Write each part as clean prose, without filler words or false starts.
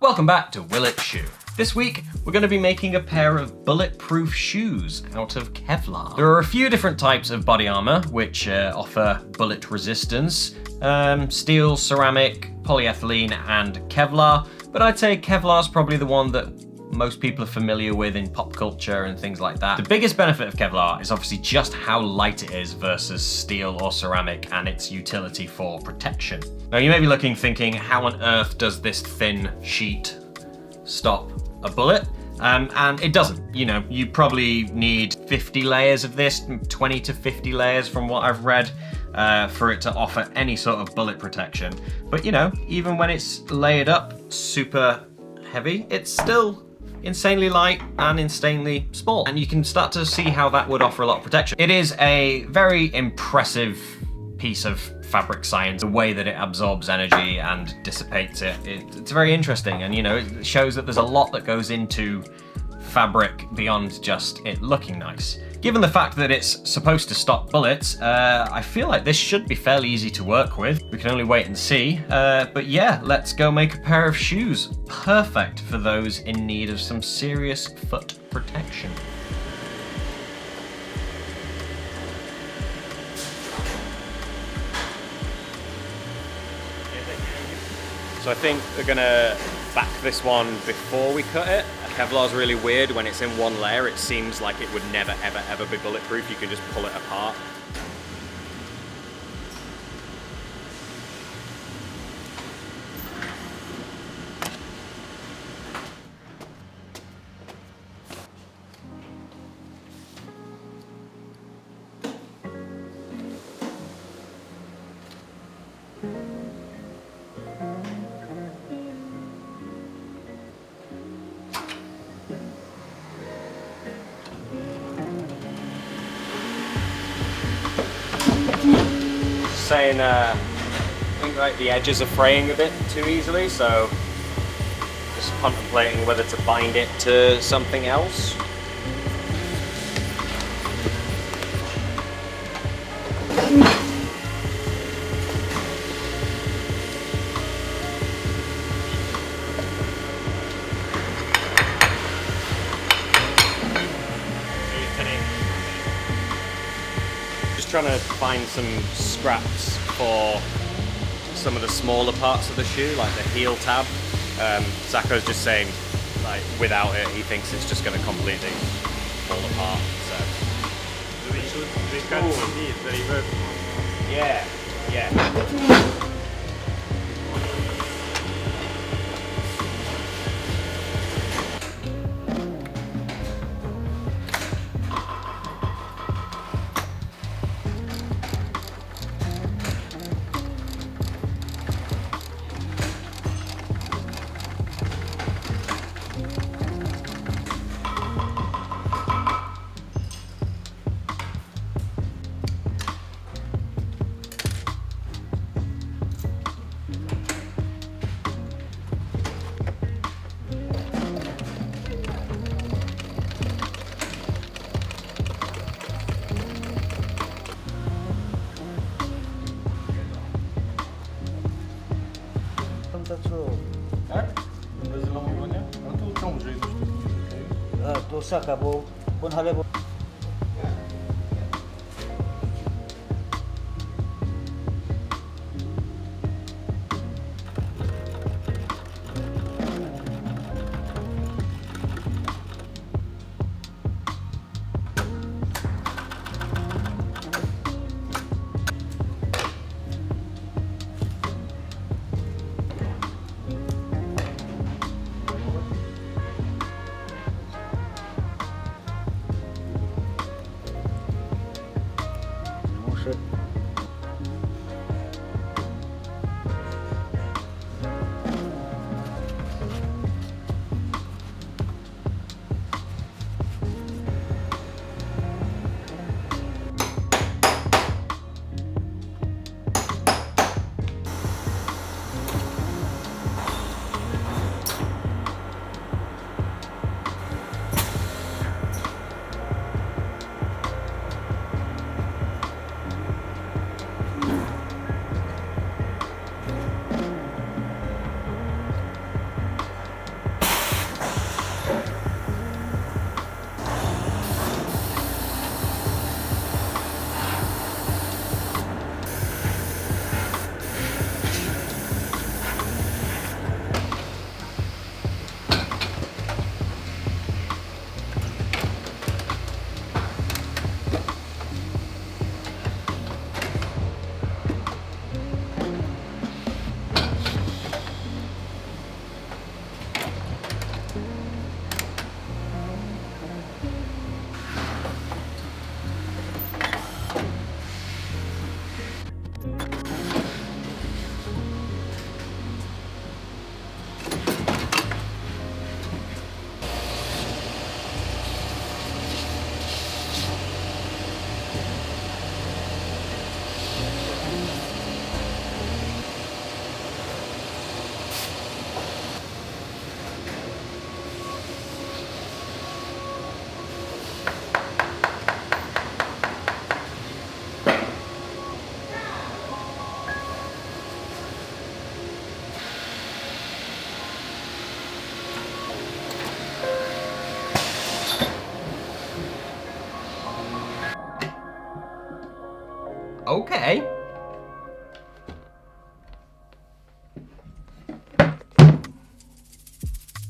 Welcome back to Will It Shoe. This week, we're going to be making a pair of bulletproof shoes out of Kevlar. There are a few different types of body armor which offer bullet resistance. Steel, ceramic, polyethylene, and Kevlar. But I'd say Kevlar's probably the one that most people are familiar with in pop culture and things like that. The biggest benefit of Kevlar is obviously just how light it is versus steel or ceramic and its utility for protection. Now you may be looking thinking, how on earth does this thin sheet stop a bullet? And it doesn't. You know, you probably need 50 layers of this, 20 to 50 layers from what I've read, for it to offer any sort of bullet protection. But you know, even when it's layered up super heavy, it's still insanely light and insanely small. And you can start to see how that would offer a lot of protection. It is a very impressive piece of fabric science, the way that it absorbs energy and dissipates it. It's very interesting, and you know, it shows that there's a lot that goes into fabric beyond just it looking nice. Given the fact that it's supposed to stop bullets, I feel like this should be fairly easy to work with. We can only wait and see. But yeah, let's go make a pair of shoes. Perfect for those in need of some serious foot protection. So I think we're gonna back this one before we cut it. Kevlar's really weird. When it's in one layer, it seems like it would never, ever, ever be bulletproof. You can just pull it apart. Saying I think like the edges are fraying a bit too easily, so just contemplating whether to bind it to something else. Trying to find some scraps for some of the smaller parts of the shoe, like the heel tab. Zacho's just saying, like, without it, he thinks it's just going to completely fall apart. So we cut the reverse one. Yeah. To saca, bo na lewo.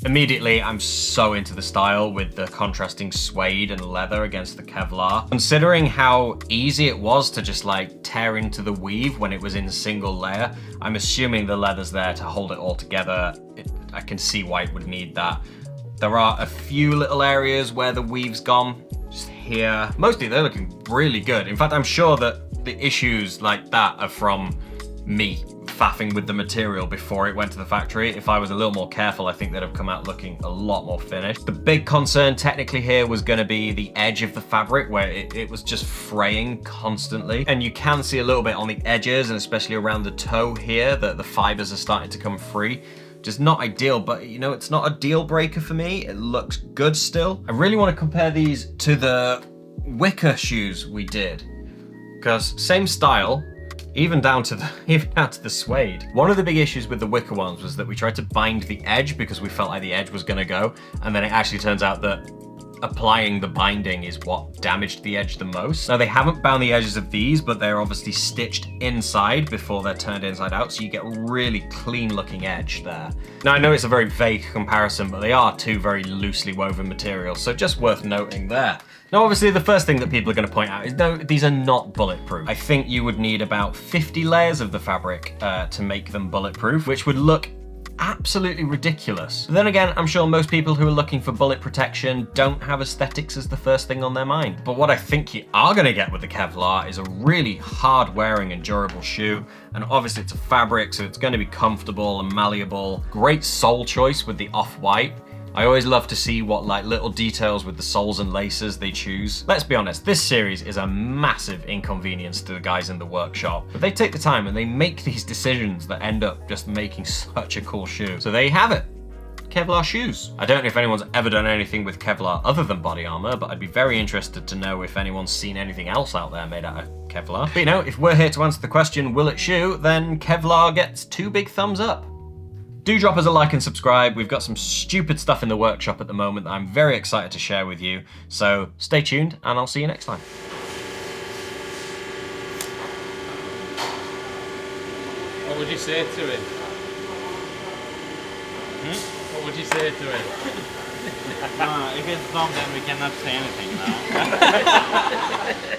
Immediately, I'm so into the style with the contrasting suede and leather against the Kevlar. Considering how easy it was to just like tear into the weave when it was in single layer, I'm assuming the leather's there to hold it all together. I can see why it would need that. There are a few little areas where the weave's gone, just here. Mostly they're looking really good. In fact, I'm sure that the issues like that are from me faffing with the material before it went to the factory. If I was a little more careful, I think they'd have come out looking a lot more finished. The big concern technically here was gonna be the edge of the fabric where it was just fraying constantly. And you can see a little bit on the edges and especially around the toe here that the fibers are starting to come free. Just not ideal, but you know, it's not a deal breaker for me. It looks good still. I really want to compare these to the wicker shoes we did, because same style, even down to the suede. One of the big issues with the wicker ones was that we tried to bind the edge because we felt like the edge was gonna go, and then it actually turns out that applying the binding is what damaged the edge the most. Now they haven't bound the edges of these, but they're obviously stitched inside before they're turned inside out, so you get a really clean looking edge there. Now I know it's a very vague comparison, but they are two very loosely woven materials, so just worth noting there. Now obviously the first thing that people are going to point out is no, these are not bulletproof. I think you would need about 50 layers of the fabric to make them bulletproof, which would look absolutely ridiculous. But then again, I'm sure most people who are looking for bullet protection don't have aesthetics as the first thing on their mind. But what I think you are gonna get with the Kevlar is a really hard wearing and durable shoe. And obviously it's a fabric, so it's gonna be comfortable and malleable. Great sole choice with the off-white. I always love to see what like little details with the soles and laces they choose. Let's be honest, this series is a massive inconvenience to the guys in the workshop, but they take the time and they make these decisions that end up just making such a cool shoe. So there you have it, Kevlar shoes. I don't know if anyone's ever done anything with Kevlar other than body armor, but I'd be very interested to know if anyone's seen anything else out there made out of Kevlar. But you know, if we're here to answer the question, will it shoe, then Kevlar gets 2 big thumbs up. Do drop us a like and subscribe. We've got some stupid stuff in the workshop at the moment that I'm very excited to share with you. So stay tuned and I'll see you next time. What would you say to him? What would you say to him? If it's done, then we cannot say anything now.